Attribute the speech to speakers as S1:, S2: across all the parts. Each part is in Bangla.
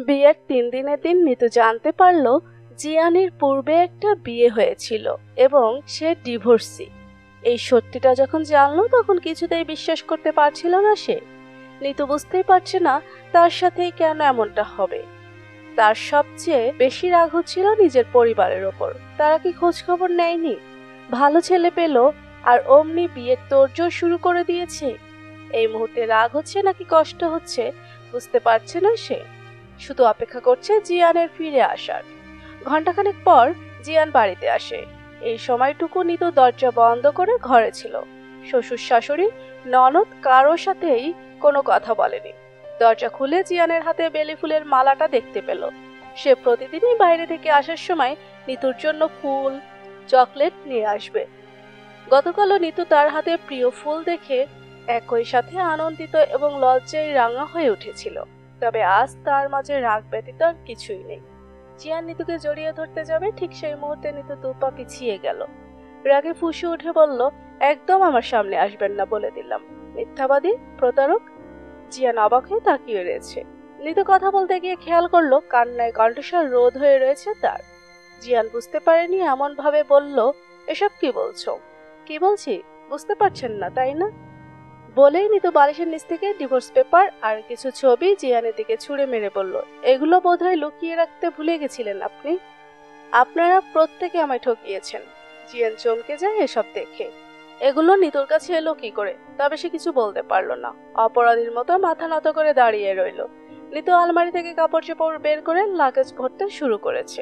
S1: বিয়ের 3 দিনের দিন নিতু জানতে পারল জিয়ানের পূর্বে একটা বিয়ে হয়েছিল এবং সে ডিভোর্সি। এই সত্যিটা যখন জানলো তখন কিছুতেই বিশ্বাস করতে পারছিল না সে। নিতু বুঝতেই পারছে না তার সাথেই কেন এমনটা হবে। তার সবচেয়ে বেশি রাগ হচ্ছিল নিজের পরিবারের ওপর। তারা কি খোঁজ খবর নেয়নি? ভালো ছেলে পেল আর অমনি বিয়ের তোড়জোড় শুরু করে দিয়েছে। এই মুহূর্তে রাগ হচ্ছে নাকি কষ্ট হচ্ছে বুঝতে পারছে না সে। শুধু অপেক্ষা করছে জিয়ানের ফিরে আসার। ঘন্টাখানেক পর জিয়ান বাড়িতে আসে। এই সময়টুকু নিতু দরজা বন্ধ করে ঘরে ছিল। শ্বশুর শাশুড়ি ননদ কারোর সাথেই কোনো কথা বলেনি। দরজা খুলে জিয়ানের হাতে বেলি ফুলের মালাটা দেখতে পেল। সে প্রতিদিনই বাইরে থেকে আসার সময় নিতুর জন্য ফুল চকলেট নিয়ে আসবে। গতকালও নিতু তার হাতে প্রিয় ফুল দেখে একই সাথে আনন্দিত এবং লজ্জায় রাঙা হয়ে উঠেছিল। তবে আজ তার মাঝে রাগ ব্যতীত আর কিছুই নেই। জিয়ান নিতুকে জড়িয়ে ধরতে যাবে, ঠিক সেই মুহূর্তে নিতু দুপা পিছিয়ে গেল। রাগে ফুঁসে উঠে বলল, একদম আমার সামনে আসবেন না বলে দিলাম, মিথ্যাবাদী, প্রতারক। জিয়ান অবাক হয়ে তাকিয়ে রয়েছে। নিতু কথা বলতে গিয়ে খেয়াল করলো কান্নায় কণ্ঠস্বর রোধ হয়ে রয়েছে তার। জিয়ান বুঝতে পারেনি, এমন ভাবে বলল, এসব কি বলছো? কি বলছি বুঝতে পারছেন না তাই না? বলেই নিতু বালিশের নিচ থেকে ডিভোর্স পেপার আর কিছু ছবি জিয়ানের দিকে ছুঁড়ে মেরে বলল, এগুলো বোধহয় লুকিয়ে রাখতে ভুলে গেছিলেন আপনি। আপনারা প্রত্যেকে আমায় ঠকিয়েছেন। জিয়ান চমকে যায় এসব দেখে। এগুলো নিতুর কাছে এলো কি করে? তবে সে কিছু বলতে পারল না। অপরাধীর মতো মাথা নত করে দাঁড়িয়ে রইল। নিতু আলমারি থেকে কাপড় চোপড় বের করে লাগেজ ভরতে শুরু করেছে।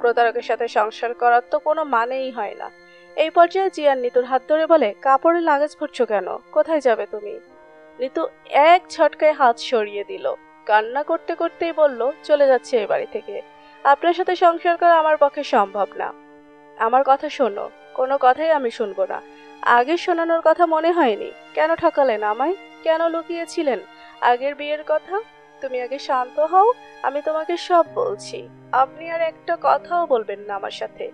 S1: প্রতারকের সাথে সংসার করার তো কোনো মানেই হয় না। এই পর্যায়ে জিয়ান নিতুর হাত ধরে বলে, কাপড়ে লাগেজ ভরছো কেন? কোথায় যাবে তুমি? নিতু এক ঝটকায় হাত সরিয়ে দিল। কান্না করতে করতেই বলল, চলে যাচ্ছে এই বাড়ি থেকে। আপনার সাথে সংসার করা আমার পক্ষে সম্ভব না। আমার কথা শোনো। কোনো কথাই আমি শুনবো না। আগে শোনানোর কথা মনে হয়নি? কেন ঠকালেন আমায়? কেন লুকিয়েছিলেন আগের বিয়ের কথা? তুমি আগে শান্ত হও, আমি তোমাকে সব বলছি। আপনি আর একটা কথাও বলবেন না আমার সাথে।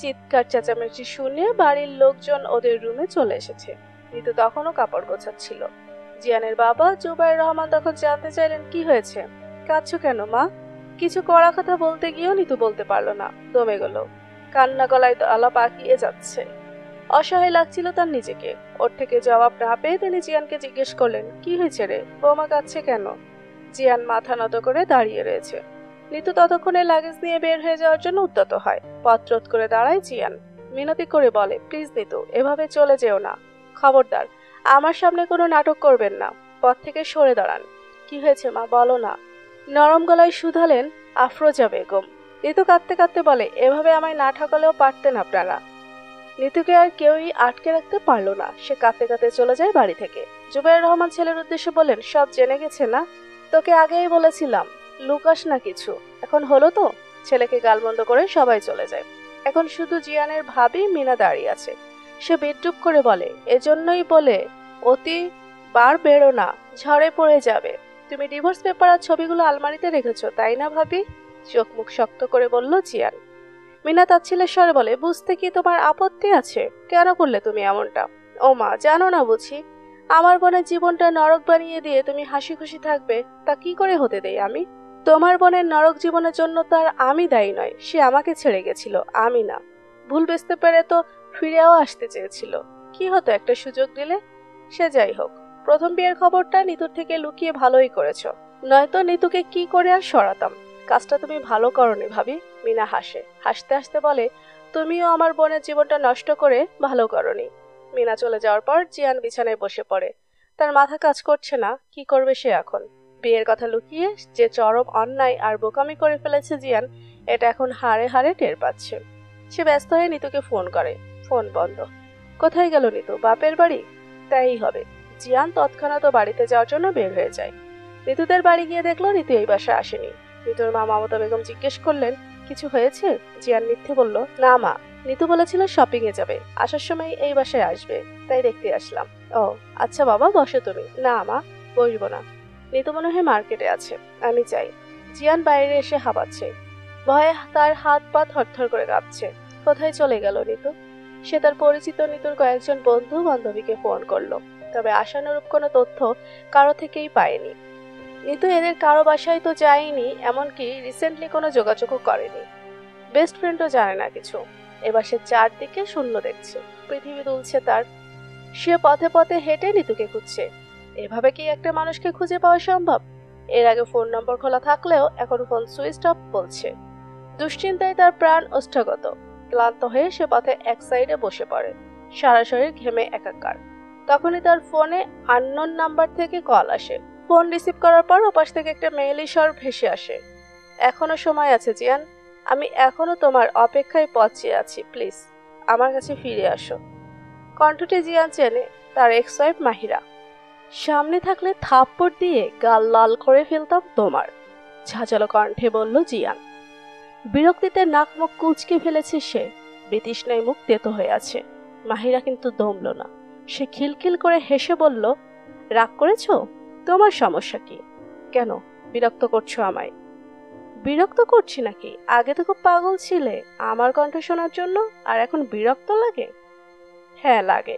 S1: চিৎকার চেঁচামেচি শুনে বাড়ির লোকজন ওদের রুমে চলে এসেছে। নিতু তখনও কাপড় গোছাচ্ছিল। জিয়ানের বাবা জুবাইর রহমান তখন জানতে চাইলেন, কি হয়েছে? কাঁদছো কেন মা? কিছু কড়া কথা বলতে গিয়েও নিতু বলতে পারলো না, দমে গেল। কান্না গলায় আলা পাকিয়ে যাচ্ছে। অসহায় লাগছিল তার নিজেকে। ওর থেকে জবাব না পেয়ে তিনি জিয়ানকে জিজ্ঞেস করলেন, কি হয়েছে রে, বৌমা কাঁদছে কেন? জিয়ান মাথা নত করে দাঁড়িয়ে রয়েছে। নিতু ততক্ষণে লাগেজ নিয়ে বের হয়ে যাওয়ার জন্য উদ্যত হয়। পথ রোধ করে দাঁড়ায় জিয়ান। মিনতি করে বলে, প্লিজ নিতু, এভাবে চলে যেও না। খবরদার আমার সামনে কোনো নাটক করবেন না। পথ থেকে সরে দাঁড়ান। কি হয়েছে মা, বলো না। নরম গলায় শুধালেন আফরোজা বেগম। নিতু কাঁদতে কাঁদতে বলে, এভাবে আমায় না ঠকালেও পারতেন আপনারা। নিতুকে আর কেউই আটকে রাখতে পারলো না। সে কাঁদতে কাঁদতে চলে যায় বাড়ি থেকে। জুবাইর রহমান ছেলের উদ্দেশ্যে বললেন, সব জেনে গেছে না? তোকে আগেই বলেছিলাম লুকাস না কিছু। এখন হলো তো? ছেলেকে গালমন্দ করে সবাই চলে যায়। এখন শুধু জিয়ানের ভাবি মিনা দাঁড়িয়ে আছে। সে বিদ্রুপ করে বলে, এজন্যই বলে অতি বার বেরো না, ঝড়ে পড়ে যাবে। তুমি ডিভোর্স পেপার আর ছবিগুলো আলমারিতে রেখেছো তাই না ভাবি? চোখ মুখ শক্ত করে বলল জিয়ান। মিনা তাচ্ছিলের স্বরে বলে, বুঝতে কি তোমার আপত্তি আছে? কেন করলে তুমি এমনটা? ও মা, জানো না বুঝি? আমার বোনের জীবনটা নরক বানিয়ে দিয়ে তুমি হাসি খুশি থাকবে, তা কি করে হতে দেই আমি? তোমার বোনের নরক জীবনের জন্য তো আর আমি দায়ী নয়। সে আমাকে ছেড়ে গেছিল, আমি না। ভুল বুঝতে পেরে তো ফিরেও আসতে চেয়েছিল। কি হতো একটা সুযোগ দিলে? সে যাই হোক, প্রথম বিয়ের খবরটা নিতুর থেকে লুকিয়ে ভালোই করেছো, নয়তো নিতুকে কি করে আর সরাতাম। কাজটা তুমি ভালো করনি ভাবি। মিনা হাসে। হাসতে হাসতে বলে, তুমিও আমার বোনের জীবনটা নষ্ট করে ভালো করনি। মিনা চলে যাওয়ার পর জিয়ান বিছানায় বসে পড়ে। তার মাথা কাজ করছে না, কি করবে সে এখন। বিয়ের কথা লুকিয়ে যে চরম অন্যায় আর বোকামি করে ফেলেছে জিয়ান, এটা এখন হাড়ে হাড়ে টের পাচ্ছে। সে ব্যস্ত হয়ে নিতুকে ফোন করে। ফোন বন্ধ। কোথায় গেল নিতু? বাপের বাড়ি? তাই হবে। জিয়ান তৎক্ষণাৎ বাড়িতে যাওয়ার জন্য বের হয়ে যায়। নিতুদের বাড়ি গিয়ে দেখলো নিতু এই বাসায় আসেনি। নিতুর মা মমতা বেগম জিজ্ঞেস করলেন, কিছু হয়েছে? জিয়ান মিথ্যে বলল, না মা, নিতু বলেছিল শপিং এ যাবে, আসার সময় এই বাসায় আসবে, তাই দেখতে আসলাম। ও আচ্ছা বাবা, বসো তুমি। না মা, বসবো না। নিতু মনে হয় মার্কেটে আছে, আমি যাই। জিয়ান বাইরে এসে হাঁপাচ্ছে। ভয়ে তার হাত পা থরথর করে কাঁপছে। কোথায় চলে গেল নিতু? সে তার পরিচিত নিতুর কয়েকজন বন্ধু বান্ধবীকে ফোন করলো, তবে আশানুরূপ কোনো তথ্য কারো থেকেই পায়নি। নিতু এদের কারো বাসায় তো যায়নি, এমনকি রিসেন্টলি কোনো যোগাযোগও করেনি। বেস্ট ফ্রেন্ডও জানে না কিছু। এবার সে চারদিকে শূন্য দেখছে, পৃথিবী দুলছে তার। সে পথে পথে হেঁটে নিতুকে খুঁজছে। এভাবে কি একটা মানুষকে খুঁজে পাওয়া সম্ভব? এর আগে ফোন নম্বর খোলা থাকলেও এখন ফোন সুইচ অফ বলছে। দুশ্চিন্তায় তার প্রাণ ওষ্ঠাগত। ক্লান্ত হয়ে সে পথে এক সাইডে বসে পড়ে, সারা শরীর ঘেমে একাকার। তখনই তার ফোনে আননোন নাম্বার থেকে কল আসে। ফোন রিসিভ করার পর ওপাশ থেকে একটা মেয়েলি স্বর ভেসে আসে। এখনো সময় আছে জিয়ান, আমি এখনো তোমার অপেক্ষায় পথ চেয়ে আছি, প্লিজ আমার কাছে ফিরে আসো। কণ্ঠটি জিয়ান চেনে, তার এক্স ওয়াইফ মাহিরা। সামনে থাকলে থাপ্পড় দিয়ে গাল লাল করে ফেলতাম তোমার, ঝাঁঝালো কণ্ঠে বলল জিয়ান। বিরক্তিতে নাক মুখ কুচকে ফেলেছে সে, বিতৃষ্ণায় মুখ তেতো হয়ে আছে। মাহিরা কিন্তু দমল না। সে খিলখিল করে হেসে বলল, রাগ করেছ? তোমার সমস্যা কি? কেন বিরক্ত করছো আমায়? বিরক্ত করছি নাকি? আগে তো খুব পাগল ছিলে আমার কণ্ঠ শোনার জন্য, আর এখন বিরক্ত লাগে? হ্যাঁ লাগে,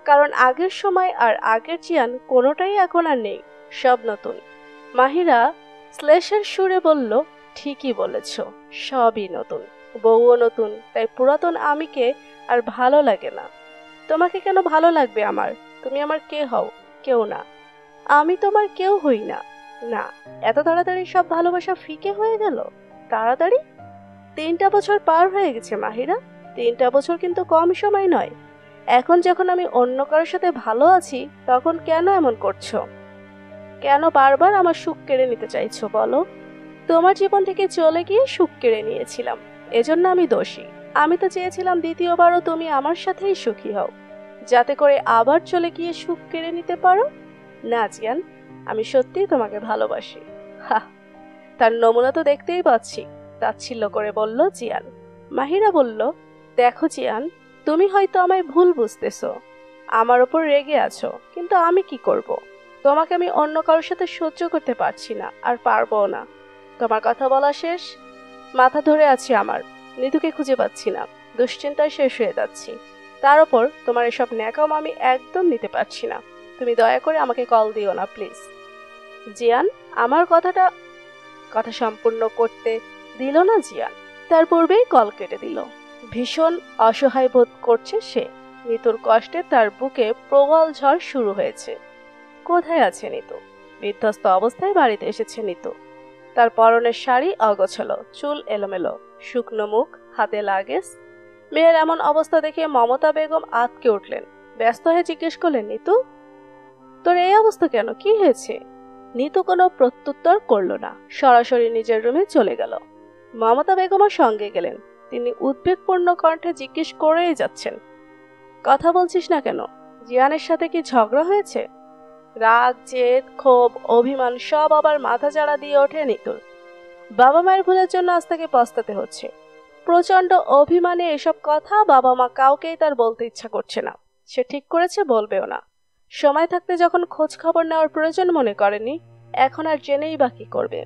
S1: কারণ আগের সময় আর আগের জিয়ান কোনোটাই এখন আর নেই, সব নতুন। মাহিরা শ্লেষের সুরে বলল, ঠিকই বলেছ, সবই নতুন। বউও নতুন, তাই পুরাতন আমিকে আর ভালো লাগে না। তোমাকে কেন ভালো লাগবে আমার? তুমি আমার কে হও? কেউ না। আমি তোমার কেউ হই না। না, এত তাড়াতাড়ি সব ভালোবাসা ফিকে হয়ে গেল? তাড়াতাড়ি? 3টা বছর পার হয়ে গেছে মাহিরা। 3টা বছর কিন্তু কম সময় নয়। এখন যখন আমি অন্য কারোর সাথে ভালো আছি, তখন কেন এমন করছো? কেন বারবার আমার সুখ কেড়ে নিতে চাইছো বলো? তোমার জীবন থেকে চলে গিয়ে সুখ কেড়ে নিয়েছিলাম, এজন্য আমি দোষী। আমি তো চেয়েছিলাম দ্বিতীয়বারও তুমি আমার সাথেই সুখী হও, যাতে করে আবার চলে গিয়ে সুখ কেড়ে নিতে পারো। না জিয়ান, আমি সত্যিই তোমাকে ভালোবাসি। হা, তার নমুনা তো দেখতেই পাচ্ছি, তাচ্ছিল্য করে বলল জিয়ান। মাহিরা বলল, দেখো জিয়ান, তুমি হয়তো আমায় ভুল বুঝতেছো, আমার ওপর রেগে আছো, কিন্তু আমি কি করব? তোমাকে আমি অন্য কারোর সাথে সহ্য করতে পারছি না, আর পারবো না। তোমার কথা বলা শেষ, মাথা ধরে আছি আমার। নিতুকে খুঁজে পাচ্ছি না, দুশ্চিন্তায় শেষ হয়ে যাচ্ছি। তার ওপর তোমার এসব ন্যাকাম আমি একদম নিতে পারছি না। তুমি দয়া করে আমাকে কল দিও না প্লিজ। জিয়ান আমার কথা সম্পূর্ণ করতে দিল না জিয়ান, তার পূর্বেই কল কেটে দিল। ভীষণ অসহায় বোধ করছে সে। নিতুর কষ্টে তার বুকে প্রবল ঝড় শুরু হয়েছে। কোথায় আছে নিতু? বিধ্বস্ত অবস্থায় বাড়িতে এসেছে নিতু। তার পরনের শাড়ি অগোছালো, চুল এলোমেলো, শুকনো মুখ, হাতে লাগেজ। মেয়ের এমন অবস্থা দেখে মমতা বেগম আঁতকে উঠলেন। ব্যস্ত হয়ে জিজ্ঞেস করলেন, নিতু তোর এই অবস্থা কেন, কি হয়েছে? নিতু কোনো প্রত্যুত্তর করল না, সরাসরি নিজের রুমে চলে গেল। মমতা বেগমও সঙ্গে গেলেন। তিনি উদ্বেগপূর্ণ কণ্ঠে জিজ্ঞেস করেই যাচ্ছেন, কথা বলছিস না কেন? জিয়ানের সাথে কি ঝগড়া হয়েছে? রাগ, জেদ, ক্ষোভ, অভিমান সব আবার মাথা চাড়া দিয়ে ওঠে নিতুর। বাবা মায়ের ভুলের জন্য আজ তাকে পস্তাতে হচ্ছে। প্রচন্ড অভিমানে এসব কথা বাবা মা কাউকেই তার বলতে ইচ্ছা করছে না। সে ঠিক করেছে বলবেও না। সময় থাকতে যখন খোঁজ খবর নেওয়ার প্রয়োজন মনে করেনি, এখন আর জেনেই বা কি করবে?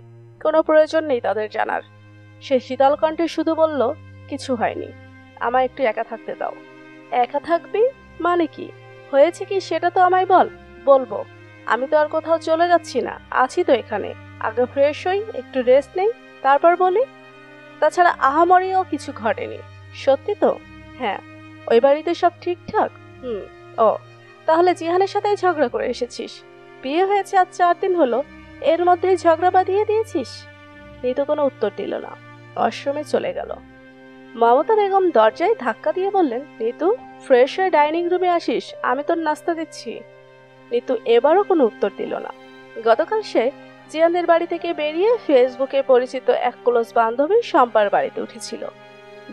S1: কোনো প্রয়োজন নেই তাদের জানার। সে শীতল কণ্ঠে শুধু বলল, কিছু হয়নি, আমায় একটু একা থাকতে দাও। একা থাকবি মানে কি? হয়েছে কি সেটা তো আমায় বল। বলবো? আমি তো আর কোথাও চলে যাচ্ছি না, আছি তো এখানে। আগে ফ্রেশ হই, একটু রেস্ট নেই, তারপর বলি। তাছাড়া আহামরিও কিছু ঘটেনি। সত্যি তো? হ্যাঁ। ওই বাড়িতে সব ঠিকঠাক? ও, তাহলে জিহানের সাথেই ঝগড়া করে এসেছিস? বিয়ে হয়েছে আজ 4 দিন হলো, এর মধ্যেই ঝগড়া বাঁধিয়ে দিয়েছিস? নিতু কোনো উত্তর দিল না, ওয়াশরুমে চলে গেল। মমতা বেগম দরজায় ধাক্কা দিয়ে বললেন, নিতু ফ্রেশ হয়ে ডাইনিং রুমে আসিস, আমি তোর নাস্তা দিচ্ছি। নিতু এবারও কোনো উত্তর দিল না। গতকাল সে জিয়ানের বাড়ি থেকে বেরিয়ে ফেসবুকে পরিচিত এক ক্লোজ বান্ধবী শম্পার বাড়িতে উঠেছিল।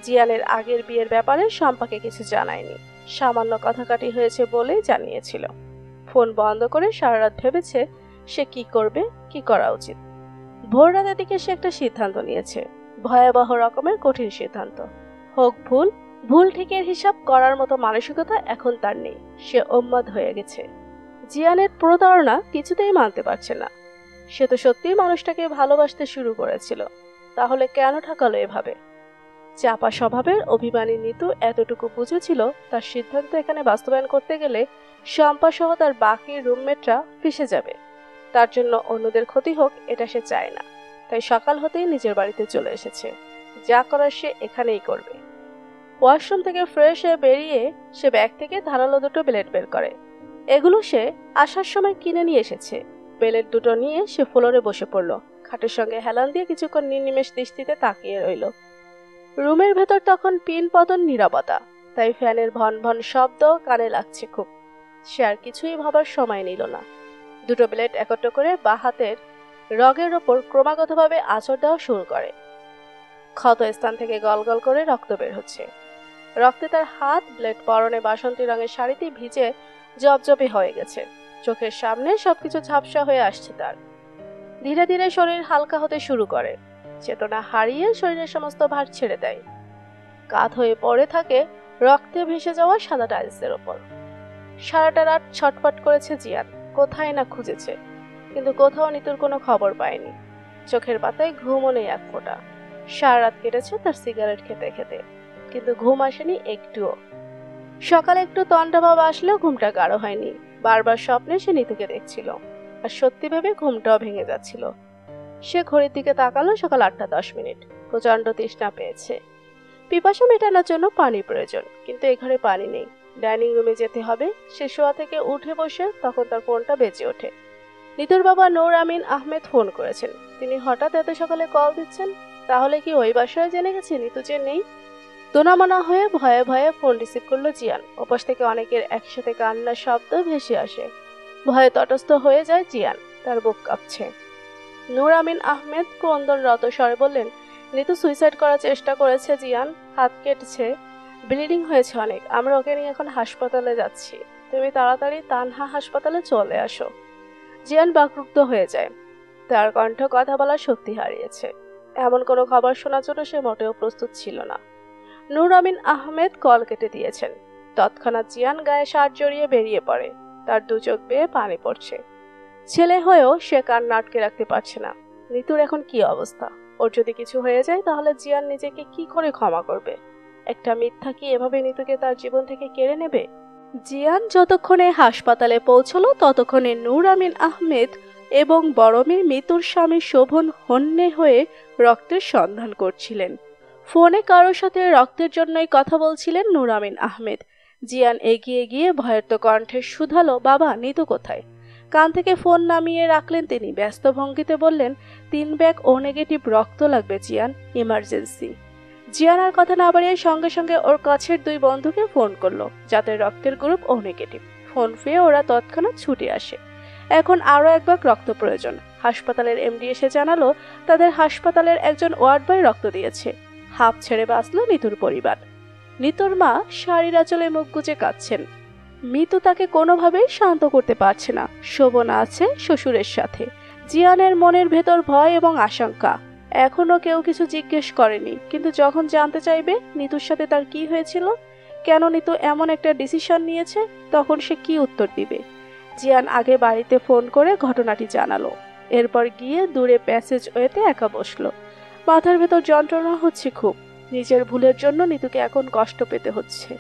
S1: জিয়ানের আগের বিয়ের ব্যাপারে শম্পাকে কিছু জানায়নি, সামান্য কথাকাটি হয়েছে বলেই জানিয়েছিল। ফোন বন্ধ করে সারা রাত ভেবেছে সে কি করবে, কি করা উচিত। ভোর রাতের দিকে সে একটা সিদ্ধান্ত নিয়েছে, ভয়াবহ রকমের কঠিন সিদ্ধান্ত। হোক ভুল, ভুল ঠিকের হিসাব করার মতো মানসিকতা এখন তার নেই। সে উন্মাদ হয়ে গেছে। জিয়ানের প্রতারণা কিছুতেই মানতে পারছে না। সে তো সত্যিই মানুষটাকে ভালোবাসতে শুরু করেছিল, তাহলে কেন ঠকালো এভাবে? চাপা স্বভাবের অভিমানী নিতু এতটুকু বুঝেছিল তার সিদ্ধান্ত এখানে বাস্তবায়ন করতে গেলে শম্পা সহ তার বাকি রুমমেটরা ফেঁসে যাবে। তার জন্য অন্যদের ক্ষতি হোক এটা সে চায় না। তাই সকাল হতেই নিজের বাড়িতে চলে এসেছে। যা করার সে এখানেই করবে। ওয়াশরুম থেকে ফ্রেশ হয়ে বেরিয়ে সে ব্যাগ থেকে ধারালো দুটো ব্লেড বের করে। এগুলো সে আসার সময় কিনে নিয়ে এসেছে। ব্লেড দুটো নিয়ে সে ফ্লোরে বসে পড়ল। খাটের সঙ্গে হেলান দিয়ে কিছুক্ষণ নির্নিমেষ দৃষ্টিতে তাকিয়ে রইল। রুমের ভেতর তখন পিন পতন নীরবতা, তাই ফ্যানের ভন ভন শব্দ কানে লাগছে খুব। সে আর কিছুই ভাবার সময় নিল না। দুটো ব্লেড একত্র করে বাঁ হাতের রগের ওপর ক্রমাগতভাবে আঁচড় দেওয়া শুরু করে। ক্ষত স্থান থেকে গলগল করে রক্ত বের হচ্ছে। রক্তে তার হাত, ব্লেড পরনে বাসন্তী রঙের শাড়িতে ভিজে জবজবে হয়ে গেছে। চোখের সামনে সবকিছু ঝাপসা হয়ে আসছে তার। ধীরে ধীরে শরীর হালকা হতে শুরু করে। চেতনা হারিয়ে শরীরের সমস্ত ভার ছেড়ে দেয়। কাঁধ হয়ে পড়ে থাকে রক্তে ভেসে যাওয়া সাদা টাইলসের ওপর। সারাটা রাত ছটফট করেছে জিয়ান, কোথায় না খুঁজেছে, কিন্তু কোথাও নিতুর কোনো খবর পায়নি। চোখের পাতায় ঘুমও নেই এক ফোঁটা। সারা রাত কেটেছে তার সিগারেট খেতে খেতে, কিন্তু ঘুম আসেনি একটুও। সকালে একটু তন্দ্রাভাব আসলেও ঘুমটা গাঢ় হয়নি। বারবার স্বপ্নে সে নিতুকে দেখছিল, আর সত্যি ভেবে ঘুমটাও ভেঙে যাচ্ছিল। সে ঘড়ির দিকে তাকালো, সকাল 8:10। প্রচন্ড তৃষ্ণা পেয়েছে। পিপাসা মেটানোর জন্য পানি প্রয়োজন, কিন্তু এ ঘরে পানি নেই। ডাইনিং রুমে যেতে হবে। সে শোয়া থেকে উঠে বসে তখন তার ফোনটা বেজে ওঠে। নিতুর বাবা নূর আমিন আহমেদ ফোন করেছেন। তিনি হঠাৎ এত সকালে কল দিচ্ছেন। তাহলে কি ওই বাসায় জেনে গেছে নিতু যে নেই? দোনামনা হয়ে ভয়ে ভয়ে ফোন রিসিভ করলো জিয়ান। ওপাশ থেকে অনেকের একসাথে কান্নার শব্দ ভেসে আসে। ভয়ে তটস্থ হয়ে যায় জিয়ান, তার বুক কাঁপছে। নূর আমিন আহমেদ ক্রন্দনরত স্বরে বললেন, নিতু সুইসাইড করার চেষ্টা করেছে জিয়ান, হাত কেটেছে, ব্লিডিং হয়েছে অনেক। আমরা ওকে নিয়ে এখন হাসপাতালে যাচ্ছি। তুমি তাড়াতাড়ি তানহা হাসপাতালে চলে আসো। জিয়ান বাকরুদ্ধ হয়ে যায়। তার কণ্ঠ কথা বলার শক্তি হারিয়েছে। এমন কোনো খবর শোনার জন্য সে মোটেও প্রস্তুত ছিল না। নূর আমিন আহমেদ কল কেটে দিয়েছেন। তৎক্ষণাৎ জিয়ান গায়ে শার্ট জড়িয়ে বেরিয়ে পড়ে। তার দু চোখ বেয়ে পানি পড়ছে। ছেলে হয়েও সে কান্না আটকে রাখতে পারছে না। নিতুর এখন কি অবস্থা? ওর যদি কিছু হয়ে যায় তাহলে জিয়ান নিজেকে কি করে ক্ষমা করবে? একটা মিথ্যা কি এভাবে নিতুকে তার জীবন থেকে কেড়ে নেবে? জিয়ান যতক্ষণে হাসপাতালে পৌঁছলো ততক্ষণে নূর আমিন আহমেদ এবং বড় মেয়ে মিতুর স্বামী শোভন হন্যে হয়ে রক্তের সন্ধান করছিলেন। ফোনে কারোর সাথে রক্তের জন্যই কথা বলছিলেন নূর আমিন আহমেদ। জিয়ান এগিয়ে গিয়ে ভয়ার্ত কণ্ঠে শুধালো, বাবা নিতু কোথায়? কান থেকে ফোন নামিয়ে রাখলেন তিনি। ব্যস্ত ভঙ্গিতে বললেন, 3 ব্যাগ ও নেগেটিভ রক্ত লাগবে জিয়ান, ইমার্জেন্সি। জিয়ান আর কথা না বাড়িয়ে সঙ্গে সঙ্গে ওর কাছের 2 বন্ধুকে ফোন করলো, যাদের রক্তের গ্রুপ ও নেগেটিভ। ফোন পেয়ে ওরা তৎক্ষণাৎ ছুটে আসে। এখন আরও 1 ব্যাগ রক্ত প্রয়োজন। হাসপাতালের এমডি এসে জানালো তাদের হাসপাতালের একজন ওয়ার্ড বয় রক্ত দিয়েছে। হাঁপ ছেড়ে বাঁচলো নিতুর পরিবার। নিতুর মা শাড়ির আঁচলে মুখ গুজে কাঁদছেন। মিতু তাকে কোনোভাবেই শান্ত করতে পারছে না। শোভন আছে শ্বশুরের সাথে। জিয়ানের মনের ভেতর ভয় এবং আশঙ্কা। এখনো কেউ কিছু জিজ্ঞেস করেনি, কিন্তু যখন জানতে চাইবে নিতুর সাথে তার কি হয়েছিল, কেন নিতু এমন একটা ডিসিশন নিয়েছে, তখন সে কি উত্তর দিবে? জিয়ান আগে বাড়িতে ফোন করে ঘটনাটি জানালো। এরপর গিয়ে দূরে প্যাসেজ ওয়েতে একা বসলো। মাথার ভেতর যন্ত্রণা হচ্ছে খুব। নিজের ভুলের জন্য নিতুকে এখন কষ্ট পেতে হচ্ছে।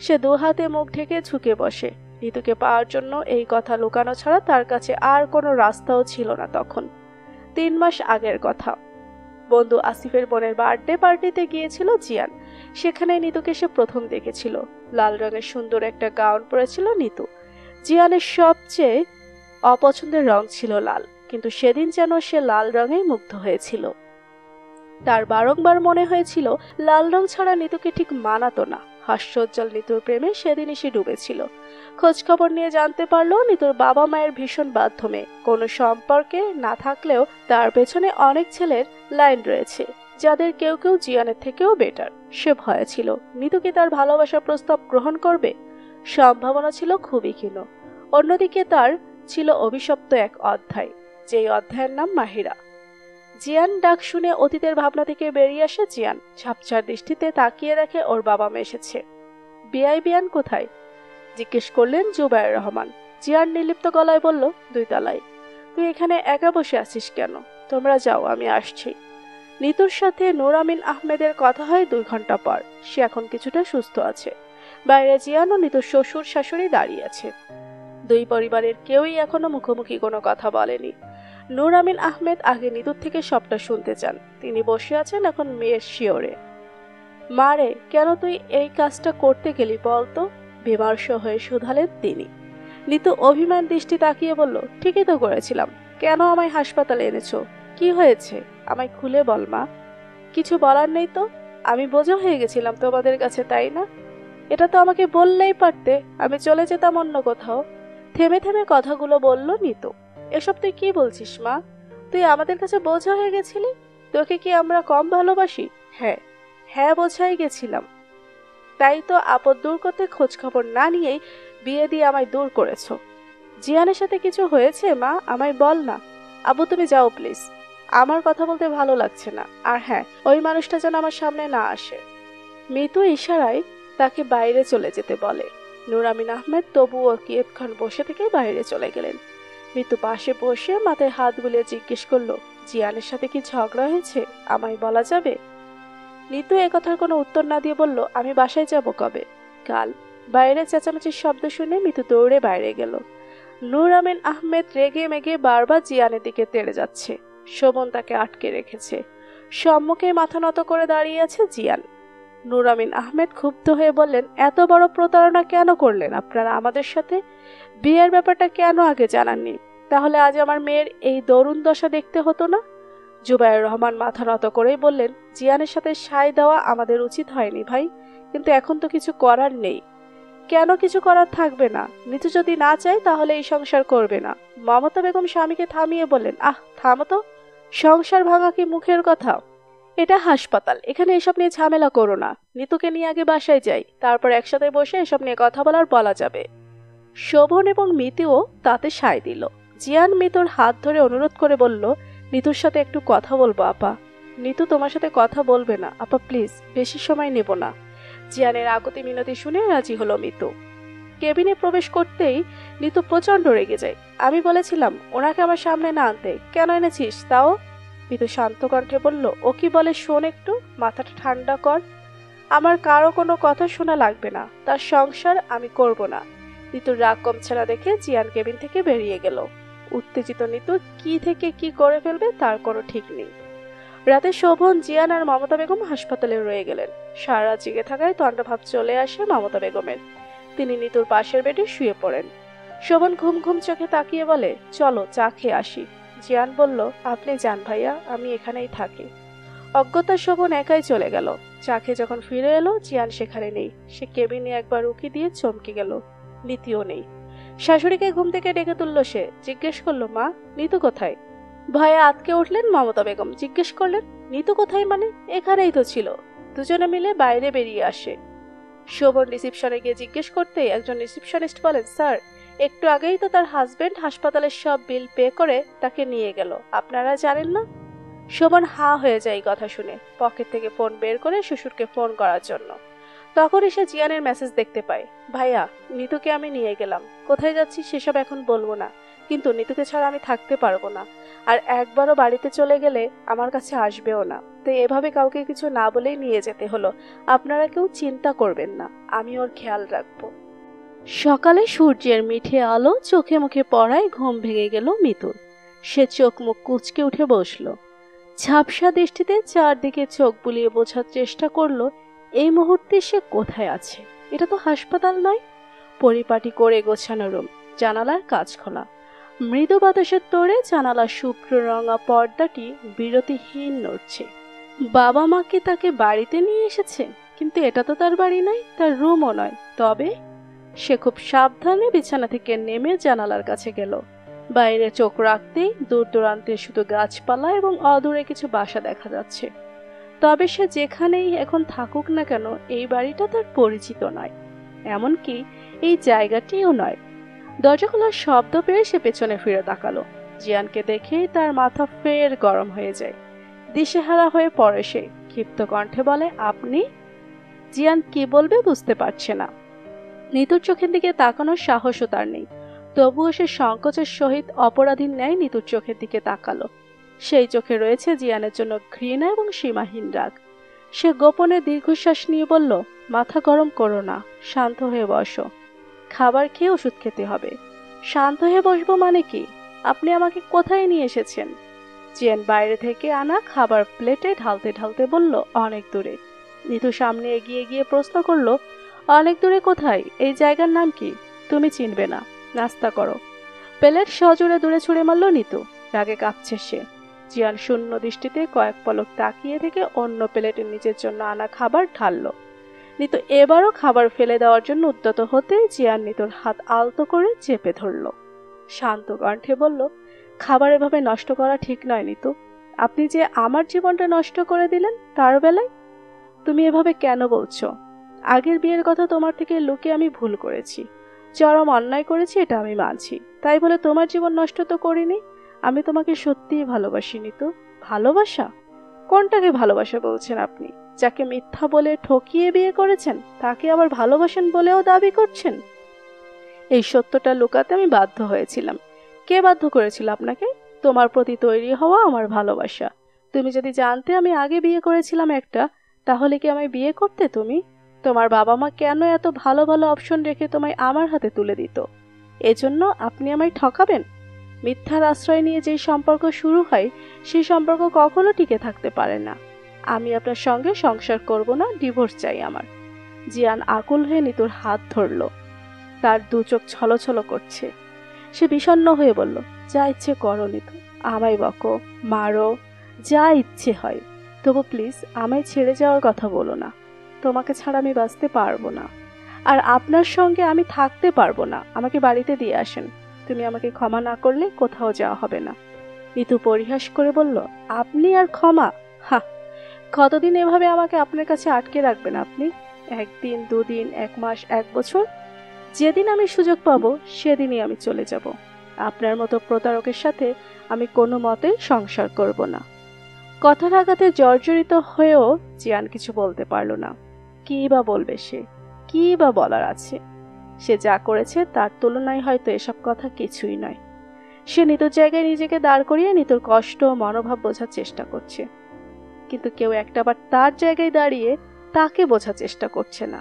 S1: সে 2 হাতে মুখ ঢেকে ঝুঁকে বসে। নিতুকে পাওয়ার জন্য এই কথা লুকানো ছাড়া তার কাছে আর কোনো রাস্তাও ছিল না। তখন 3 মাস আগের কথা। বন্ধু আসিফের বোনের বার্থডে পার্টিতে গিয়েছিল জিয়ান। সেখানে নিতুকে সে প্রথম দেখেছিল। লাল রঙের সুন্দর একটা গাউন পরেছিল নিতু। জিয়ানের সবচেয়ে অপছন্দের রং ছিল লাল, কিন্তু সেদিন যেন সে লাল রঙেই মুগ্ধ হয়েছিল। তার বারংবার মনে হয়েছিল লাল রং ছাড়া নিতুকে ঠিক মানাতো না। হাস্যোজ্জ্বল নিতুর প্রেমে সেদিনই সে ডুবেছিল। খোঁজ খবর নিয়ে জানতে পারলো নিতুর বাবা মায়ের ভীষণ বাধ্যমে। কোনো সম্পর্কে না থাকলেও তার পেছনে অনেক ছেলের লাইন রয়েছে, যাদের কেউ কেউ জিয়ানের থেকেও বেটার। সে ভয়ে ছিল নিতুকে তার ভালোবাসার প্রস্তাব গ্রহণ করবে। সম্ভাবনা ছিল খুবই ক্ষীণ। অন্যদিকে তার ছিল অভিশপ্ত এক অধ্যায়, যেই অধ্যায়ের নাম মাহিরা। জিয়ান ডাক শুনে অতীতের ভাবনা থেকে বেরিয়ে আসে জিয়ান। ঝাপসার দৃষ্টিতে তাকিয়ে দেখে ওর বাবা মা এসেছে। বিয়ান কোথায়? জিজ্ঞেস করলেন জুবায়ের রহমান। জিয়ান নির্লিপ্ত গলায় বলল, 2 তলায়। তুই এখানে একা বসে আছিস কেন? তোমরা যাও, আমি আসছি। নিতুর সাথে নূর আমিন আহমেদের কথা হয় 2 ঘন্টা পর। সে এখন কিছুটা সুস্থ আছে। বাইরে জিয়ান ও নিতুর শ্বশুর শাশুড়ি দাঁড়িয়ে আছে। দুই পরিবারের কেউই এখনো মুখোমুখি কোনো কথা বলেনি। নূর আমিন আহমেদ আগে নিতুর থেকে সবটা শুনতে চান। তিনি বসে আছেন এখন মেয়ের শিওরে। মারে, কেন তুই এই কাজটা করতে গেলি বলতো? বিমর্ষ হয়ে শুধালেন তিনি। নিতু অভিমান দৃষ্টি তাকিয়ে বলল, ঠিকই তো করেছিলাম। কেন আমায় হাসপাতালে এনেছো? কি হয়েছে? আমায় খুলে বল মা। কিছু বলার নেই তো? আমি বোঝা হয়ে গেছিলাম তোমাদের কাছে, তাই না? এটা তো আমাকে বললেই পারতে, আমি চলে যেতাম অন্য কোথাও। থেমে থেমে কথাগুলো বলল নিতু। এসব তুই কি বলছিস মা? তুই আমাদের কাছে বোঝা হয়ে গেছিলি? তোকে কি আমরা কম ভালোবাসি? হ্যাঁ হ্যাঁ, বোঝাই গেছিলাম। তাই তো আপদ দূর করতে খোঁজ খবর না নিয়েই বিয়ে দিয়ে আমায় দূর করেছো। জিয়ানের সাথে কিছু হয়েছে মা? আমায় বল না। আব্বু তুমি যাও প্লিজ, আমার কথা বলতে ভালো লাগছে না। আর হ্যাঁ, ওই মানুষটা যেন আমার সামনে না আসে। মিতু ইশারায় তাকে বাইরে চলে যেতে বলে। নূর আমিন আহমেদ তবুও কিয়ৎক্ষণ বসে থেকে বাইরে চলে গেলেন। মিতু পাশে বসে মাথায় হাত বুলিয়ে জিজ্ঞেস করলো, জিয়ানের সাথে কি ঝগড়া হয়েছে? আমায় বলা যাবে? নিতু একথার কোনো উত্তর না দিয়ে বলল, আমি বাসায় যাব কবে? কাল। বাইরে চেঁচামেচির শব্দ শুনে মিতু দৌড়ে বাইরে গেল। নূর আমিন আহমেদ রেগে মেগে বারবার জিয়ানের দিকে তেড়ে যাচ্ছে। শোভন তাকে আটকে রেখেছে। সম্মুখে মাথা নত করে দাঁড়িয়ে আছে জিয়ান। নূর আমিন আহমেদ ক্ষুব্ধ হয়ে বললেন, এত বড় প্রতারণা কেন করলেন আপনারা আমাদের সাথে? বিয়ের ব্যাপারটা কেন আগে জানাননি? তাহলে আজ আমার মেয়ের এই দরুণ দশা দেখতে হতো না। জুবায়ের রহমান মাথা নত করেই বললেন, জিয়ানের সাথে সায় দেওয়া আমাদের উচিত হয়নি ভাই, কিন্তু এখন তো কিছু করার নেই। কেন কিছু করার থাকবে না? নিতু যদি না চায় তাহলে এই সংসার করবে না। মমতা বেগম স্বামীকে থামিয়ে বললেন, আহ থামো তো, সংসার ভাঙা কি মুখের কথা? এটা হাসপাতাল, এখানে এসব নিয়ে ঝামেলা করো না। নিতুকে নিয়ে আগে বাসায় যাই, তারপর একসাথে বসে এসব নিয়ে কথা বলা যাবে। শোভন এবং মিতুও তাতে সায় দিল। জিয়ান মিতুর হাত ধরে অনুরোধ করে বলল, নিতুর সাথে একটু কথা বলবো আপা। নিতু তোমার সাথে কথা বলবে না আপা, প্লিজ, বেশি সময় নেব না। জিয়ানের আকুতি মিনতি শুনে রাজি হলো মিতু। কেবিনে প্রবেশ করতেই নিতু প্রচন্ড রেগে যায়। আমি বলেছিলাম ওনাকে আমার সামনে না আনতে, কেন এনেছিস তাও? মিতু শান্ত কণ্ঠে বলল, ও কি বলে শোন একটু, মাথাটা ঠান্ডা কর। আমার কারো কোনো কথা শোনা লাগবে না, তার সংসার আমি করব না। নিতুর রাগ কমছে না দেখে জিয়ান কেবিন থেকে বেরিয়ে গেল। উত্তেজিত নিতু কি থেকে কি করে ফেলবে তার কোনো ঠিক নেই। রাতে শোভন, জিয়ান আর মমতা বেগম হাসপাতালে রয়ে গেলেন। সারা রাত জেগে থাকায় তন্দ্রাভাব চলে আসে মমতা বেগমের। তিনি নিতুর পাশের বেডে শুয়ে পড়েন। শোভন ঘুম ঘুম চোখে তাকিয়ে বলে, চলো চা খেয়ে আসি। জিয়ান বলল, আপনি যান ভাইয়া, আমি এখানেই থাকি। অজ্ঞতা শোভন একাই চলে গেল। চা খেয়ে যখন ফিরে এলো, জিয়ান সেখানে নেই। সে কেবিনে একবার উকি দিয়ে চমকে গেল, নিতুও নেই। শাশুড়িকে ঘুম থেকে ডেকে তুলল সে। জিজ্ঞেস করলো, মা, নিতু কোথায়? ভয়ে আতকে উঠলেন মমতা বেগম। জিজ্ঞেস করলেন, নিতু কোথায় মানে? এখানেই তো ছিল। দুজনে মিলে বাইরে বেরিয়ে আসে। শোভন রিসিপশনে গিয়ে জিজ্ঞেস করতেই একজন রিসিপশনিস্ট বলেন, স্যার, একটু আগেই তো তার হাজবেন্ড হাসপাতালের সব বিল পে করে তাকে নিয়ে গেল, আপনারা জানেন না? শোভন হা হয়ে যায় কথা শুনে। পকেট থেকে ফোন বের করে শ্বশুরকে ফোন করার জন্য। তখন এসে জিয়ানের মেসেজ দেখতে পায়, ভাইয়া, নিতুকে আমি নিয়ে গেলাম। কোথায় যাচ্ছি সেসব এখন বলবো না, কিন্তু নিতুকে ছাড়া আমি থাকতে পারবো না। আর একবারও বাড়িতে চলে গেলে আমার কাছে আসবেও না। তাই এভাবে কাউকে কিছু না বলেই নিয়ে যেতে হলো। আপনারা কেউ চিন্তা করবেন না, আমি ওর খেয়াল রাখবো। সকালে সূর্যের মিঠে আলো চোখে মুখে পড়ায় ঘুম ভেঙে গেল মিতুর। সে চোখ মুখ কুঁচকে উঠে বসলো। ঝাপসা দৃষ্টিতে চারদিকে চোখ বুলিয়ে বোঝার চেষ্টা করলো এই মুহূর্তে সে কোথায় আছে। এটা তো হাসপাতাল নয়। পরিপাটি করে গোছানো রুম, জানালার কাঁচ খোলা। মৃদু বাতাসের তোড়ে জানালার শুভ্র রঙা পর্দাটি বিরতিহীন নড়ছে। বাবা মা কি তাকে বাড়িতে নিয়ে এসেছে? কিন্তু এটা তো তার বাড়ি নয়, তার রুমও নয়। তবে সে খুব সাবধানে বিছানা থেকে নেমে জানালার কাছে গেল। বাইরে চোখ রাখতেই দূর দূরান্তে শুধু গাছপালা এবং অদূরে কিছু বাসা দেখা যাচ্ছে। তবে সে যেখানেই এখন থাকুক না কেন, এই বাড়িটা তার পরিচিত নয়, এমনকি এই জায়গাটিও নয়। দরজা খোলার শব্দ পেয়ে সে পেছনে ফিরে তাকালো। জিয়ানকে দেখেই তার মাথা ফের গরম হয়ে যায়। দিশেহারা হয়ে পড়ে সে। ক্ষিপ্ত কণ্ঠে বলে, আপনি? জিয়ান কি বলবে বুঝতে পারছে না। নিতুর চোখের দিকে তাকানোর সাহসও তার নেই। তবুও সে সংকোচের সহিত অপরাধীর ন্যায় নিতুর চোখের দিকে তাকালো। সেই চোখে রয়েছে জিয়ানের জন্য ঘৃণা এবং সীমাহীন রাগ। সে গোপনে দীর্ঘশ্বাস নিয়ে বলল, মাথা গরম করো না, শান্ত হয়ে বসো। খাবার খেয়ে ওষুধ খেতে হবে। শান্ত হয়ে বসবো মানে কি? আপনি আমাকে কোথায় নিয়ে এসেছেন? জিয়ান বাইরে থেকে আনা খাবার প্লেটে ঢালতে ঢালতে বলল, অনেক দূরে। নিতু সামনে এগিয়ে গিয়ে প্রশ্ন করলো, অনেক দূরে কোথায়? এই জায়গার নাম কি? তুমি চিনবে না, নাস্তা করো। প্লেট সজোরে দূরে ছুঁড়ে মারল নিতু। রাগে কাঁপছে সে। জিয়ান শূন্য দৃষ্টিতে কয়েক পলক তাকিয়ে থেকে অন্য প্লেটের নিজের জন্য আনা খাবার ঢাললো। নিতু এবারও খাবার ফেলে দেওয়ার জন্য উদ্যত হতে জিয়ান নিতুর হাত আলতো করে চেপে ধরল। শান্ত কণ্ঠে বলল, খাবার এভাবে নষ্ট করা ঠিক নয় নিতু। আপনি যে আমার জীবনটা নষ্ট করে দিলেন তার বেলায়। তুমি এভাবে কেন বলছো? আগের বিয়ের কথা তোমার থেকে লুকিয়ে আমি ভুল করেছি, চরম অন্যায় করেছি, এটা আমি মানছি। তাই বলে তোমার জীবন নষ্ট তো করিনি। আমি তোমাকে সত্যিই ভালোবাসি নিতু। ভালোবাসা? কোনটাকে ভালোবাসা বলছেন আপনি? যাকে মিথ্যা বলে ঠকিয়ে বিয়ে করেছেন তাকে আবার ভালোবাসেন বলেও দাবি করছেন? এই সত্যটা লুকাতে আমি বাধ্য হয়েছিলাম। কে বাধ্য করেছিল আপনাকে? তোমার প্রতি তৈরি হওয়া আমার ভালোবাসা। তুমি যদি জানতে আমি আগে বিয়ে করেছিলাম একটা, তাহলে কি আমায় বিয়ে করতে তুমি? তোমার বাবা মা কেন এত ভালো ভালো অপশন রেখে তোমায় আমার হাতে তুলে দিত? এজন্য আপনি আমায় ঠকাবেন? মিথ্যার আশ্রয় নিয়ে যেই সম্পর্ক শুরু হয় সেই সম্পর্ক কখনো টিকে থাকতে পারে না। আমি আপনার সঙ্গে সংসার করব না, ডিভোর্স চাই আমার। জিয়ান আকুল হয়ে নিতুর হাত ধরল। তার দু চোখ ছলছল করছে। সে বিষণ্ণ হয়ে বলল, যা ইচ্ছে করো নিতু, আমায় বকো, মারো, যা ইচ্ছে হয়, তবু প্লিজ আমায় ছেড়ে যাওয়ার কথা বলো না। তোমাকে ছাড়া আমি বাঁচতে পারবো না, আর আপনার সঙ্গে আমি থাকতে পারবো না। আমাকে বাড়িতে দিয়ে আসেন। তুমি আমাকে ক্ষমা না করলে কোথাও যাওয়া হবে না। নিতু পরিহাস করে বলল, আপনি আর ক্ষমা? হা, কতদিন এভাবে আমাকে আপনার কাছে আটকে রাখবেন আপনি? একদিন, দুদিন, এক মাস, এক বছর? যেদিন আমি সুযোগ পাবো সেদিনই আমি চলে যাব। আপনার মতো প্রতারকের সাথে আমি কোনো মতেই সংসার করব না। কথার আঘাতে জর্জরিত হয়েও জিয়ান কিছু বলতে পারল না। কি বা বলবে সে? কি বা বলার আছে? সে যা করেছে তার তুলনায় হয়তো এসব কথা কিছুই নয়। সে নিতুর জায়গায় নিজেকে দাঁড় করিয়ে নিতুর কষ্ট ও মনোভাব বোঝার চেষ্টা করছে, কিন্তু কেউ একটাবার তার জায়গায় দাঁড়িয়ে তাকে বোঝার চেষ্টা করছে না।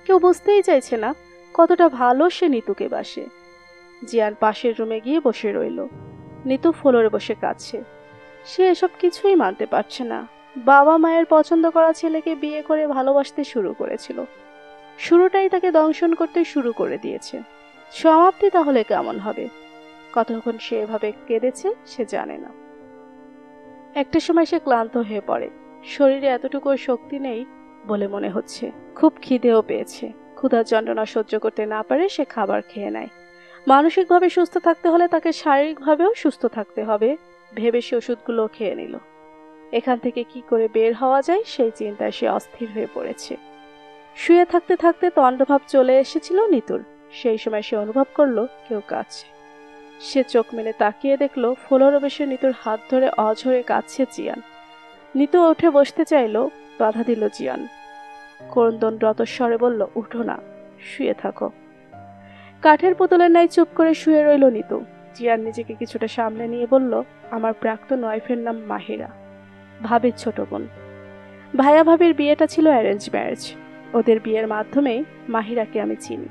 S1: কেউ বুঝতেই চাইছে না কতটা ভালো সে নিতুকে বাসে। জিয়ান পাশের রুমে গিয়ে বসে রইল। নিতু ফ্লোরে বসে কাঁদছে। সে এসব কিছুই মানতে পারছে না। বাবা মায়ের পছন্দ করা ছেলেকে বিয়ে করে ভালোবাসতে শুরু করেছিল। শুরুটাই তাকে দংশন করতে শুরু করে দিয়েছে। সমাপ্তি তাহলে কেমন হবে? কতক্ষণ সে এভাবে কেঁদেছে সে জানে না। একটা সময় সে ক্লান্ত হয়ে পড়ে। শরীরে এতটুকু শক্তি নেই বলে মনে হচ্ছে। খুব খিদেও পেয়েছে। ক্ষুধার যন্ত্রণা সহ্য করতে না পারে সে খাবার খেয়ে নেয়। মানসিকভাবে সুস্থ থাকতে হলে তাকে শারীরিকভাবেও সুস্থ থাকতে হবে ভেবে সে ওষুধগুলো খেয়ে নিল। এখান থেকে কি করে বের হওয়া যায় সেই চিন্তায় সে অস্থির হয়ে পড়েছে। শুয়ে থাকতে থাকতে তন্দ্রভাব চলে এসেছিল নিতুর। সেই সময় সে অনুভব করলো কেউ কাঁদছে। সে চোখ মেলে তাকিয়ে দেখলো ফ্লোরে বসে নিতুর হাত ধরে অঝরে কাঁদছে জিয়ান। নিতু উঠে বসতে চাইলো, বাধা দিল জিয়ান। ক্রন্দনরত স্বরে বলল, উঠো না, শুয়ে থাকো। কাঠের পুতুলের ন্যায় চুপ করে শুয়ে রইল নিতু। জিয়ান নিজেকে কিছুটা সামলে নিয়ে বলল, আমার প্রাক্তন ওয়াইফের নাম মাহিরা, ভাবির ছোট বোন। ভাইয়া ভাবির বিয়েটা ছিল অ্যারেঞ্জ ম্যারেজ। ওদের বিয়ের মাধ্যমেই মাহিরাকে আমি চিনি।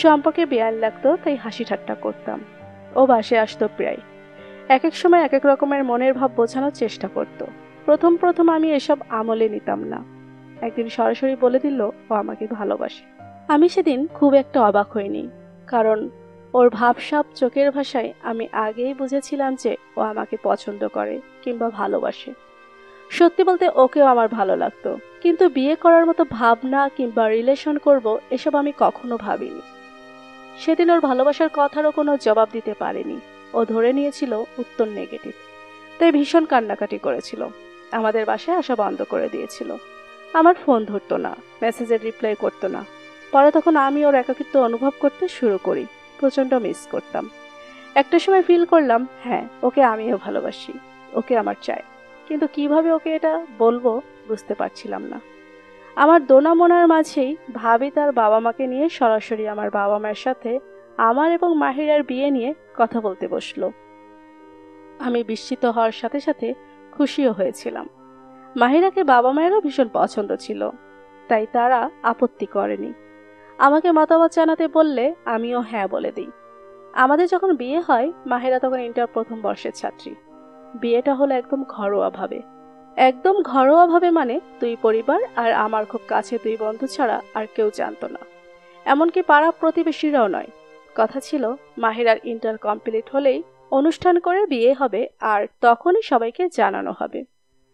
S1: সম্পর্কে বেয়াল লাগতো তাই হাসি ঠাট্টা করতাম। ও বাসে আসতো প্রায়। এক এক সময় এক এক রকমের মনের ভাব বোঝানোর চেষ্টা করত। প্রথম প্রথম আমি এসব আমলে নিতাম না। একদিন সরাসরি বলে দিল ও আমাকে ভালোবাসে। আমি সেদিন খুব একটা অবাক হইনি, কারণ ওর ভাবসাব চোখের ভাষায় আমি আগেই বুঝেছিলাম যে ও আমাকে পছন্দ করে কিংবা ভালোবাসে। সত্যি বলতে ওকেও আমার ভালো লাগতো, কিন্তু বিয়ে করার মতো ভাবনা কিংবা রিলেশন করব এসব আমি কখনো ভাবিনি। সেদিন ওর ভালোবাসার কথারও কোনো জবাব দিতে পারেনি। ও ধরে নিয়েছিল উত্তর নেগেটিভ, তাই ভীষণ কান্নাকাটি করেছিল। আমাদের বাসায় আসা বন্ধ করে দিয়েছিল। আমার ফোন ধরতো না, মেসেজের রিপ্লাই করতো না। পরে তখন আমি ওর একাকিত্ব অনুভব করতে শুরু করি। প্রচণ্ড মিস করতাম। একটা সময় ফিল করলাম, হ্যাঁ, ওকে আমিও ভালোবাসি, ওকে আমার চাই, কিন্তু কিভাবে ওকে এটা বলবো বুঝতে পারছিলাম না। আমার দোনা মোনার মাঝেই ভাবি তার বাবা মাকে নিয়ে সরাসরি আমার বাবা মায়ের সাথে আমার এবং মাহিরার বিয়ে নিয়ে কথা বলতে বসলো। আমি বিস্মিত হওয়ার সাথে সাথে খুশিও হয়েছিলাম। মাহিরাকে বাবা মায়েরও ভীষণ পছন্দ ছিল, তাই তারা আপত্তি করেনি। আমাকে মতামত জানাতে বললে আমিও হ্যাঁ বলে দিই। আমাদের যখন বিয়ে হয় মাহেরা তখন ইন্টার প্রথম বর্ষের ছাত্রী। বিয়েটা হলো একদম ঘরোয়া ভাবে, মানে দুই পরিবার আর আমার খুব কাছে দুই বন্ধু ছাড়া আর কেউ জানতো না, এমনকি পাড়া প্রতিবেশীরাও নয়। কথা ছিল মাহিরার ইন্টার কমপ্লিট হলেই অনুষ্ঠান করে বিয়ে হবে আর তখনই সবাইকে জানানো হবে।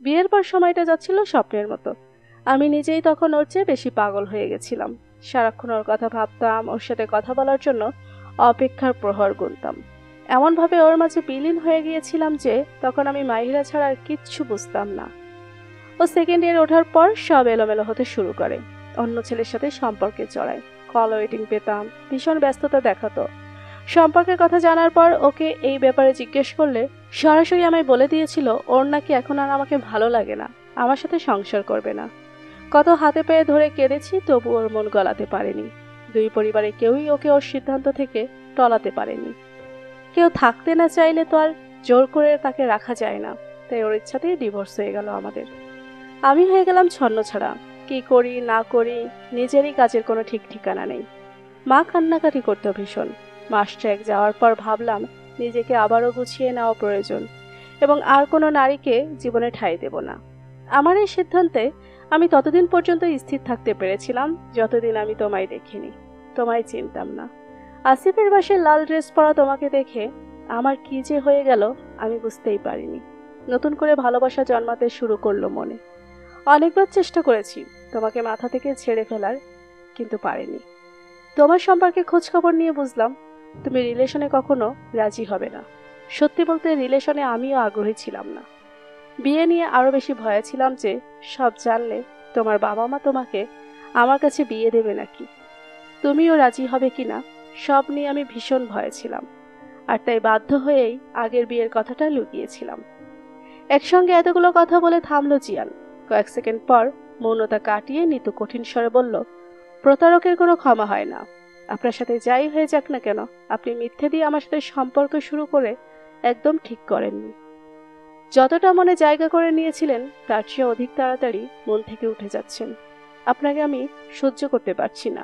S1: বিয়ের পর সময়টা যাচ্ছিল স্বপ্নের মতো। আমি নিজেই তখন ওর চেয়ে বেশি পাগল হয়ে গেছিলাম। সারাক্ষণ ওর কথা ভাবতাম, ওর সাথে কথা বলার জন্য অপেক্ষার প্রহর গুনতাম। এমনভাবে ওর মাঝে বিলীন হয়ে গিয়েছিলাম যে তখন আমি মাহিরা ছাড়া আর কিচ্ছু বুঝতাম না। ও সেকেন্ড ইয়ার ওঠার পর সব এলোমেলো হতে শুরু করে। অন্য ছেলের সাথে সম্পর্কে জড়ায়, কল ওয়েটিং পেতাম, ভীষণ ব্যস্ততা দেখাতো। সম্পর্কের কথা জানার পর ওকে এই ব্যাপারে জিজ্ঞেস করলে সরাসরি আমায় বলে দিয়েছিল ওর নাকি এখন আর আমাকে ভালো লাগে না, আমার সাথে সংসার করবে না। কত হাতে পায়ে ধরে কেঁদেছি, তবু ওর মন গলাতে পারেনি। দুই পরিবারে কেউই ওকে ওর সিদ্ধান্ত থেকে টলাতে পারেনি। কেউ থাকতে না চাইলে তো আর জোর করে তাকে রাখা যায় না, তাই ওর ইচ্ছাতেই ডিভোর্স হয়ে গেল আমাদের। আমি হয়ে গেলাম ছন্নছাড়া। কি করি না করি নিজেরই কাজের কোনো ঠিক ঠিকানা নেই। মা কান্নাকাটি করতো ভীষণ। মাস 1 যাওয়ার পর ভাবলাম নিজেকে আবারও গুছিয়ে নেওয়া প্রয়োজন এবং আর কোনো নারীকে জীবনে ঠাঁই দেব না। আমার এই সিদ্ধান্তে আমি ততদিন পর্যন্ত স্থির থাকতে পেরেছিলাম যতদিন আমি তোমায় দেখিনি, তোমায় চিনতাম না। আসিফের বাসায় লাল ড্রেস পরা তোমাকে দেখে আমার কি যে হয়ে গেল আমি বুঝতেই পারিনি। নতুন করে ভালোবাসা জন্মাতে শুরু করলো মনে। অনেকবার চেষ্টা করেছি তোমাকে মাথা থেকে ছেড়ে ফেলার, কিন্তু পারিনি। তোমার সম্পর্কে খোঁজখবর নিয়ে বুঝলাম তুমি রিলেশনে কখনো রাজি হবে না। সত্যি বলতে রিলেশনে আমিও আগ্রহী ছিলাম না। বিয়ে নিয়ে আরো বেশি ভয়ে ছিলাম যে সব জানলে তোমার বাবা মা তোমাকে আমার কাছে বিয়ে দেবে নাকি, তুমিও রাজি হবে কিনা, সব নিয়ে আমি ভীষণ ভয়ে ছিলাম। আর তাই বাধ্য হয়েই আগের বিয়ের কথাটা লুকিয়েছিলাম। একসঙ্গে এতগুলো কথা বলে থামলো জিয়ান। কয়েক সেকেন্ড পর মৌনতা কাটিয়ে নিতু কঠিন স্বরে বলল, প্রতারকের কোনো ক্ষমা হয় না। আপনার সাথে যাই হয়ে যাক না কেন, আপনি মিথ্যে দিয়ে আমার সাথে সম্পর্ক শুরু করে একদম ঠিক করেননি। যতটা মনে জায়গা করে নিয়েছিলেন তার চেয়ে অধিক তাড়াতাড়ি মন থেকে উঠে যাচ্ছেন। আপনাকে আমি সহ্য করতে পারছি না।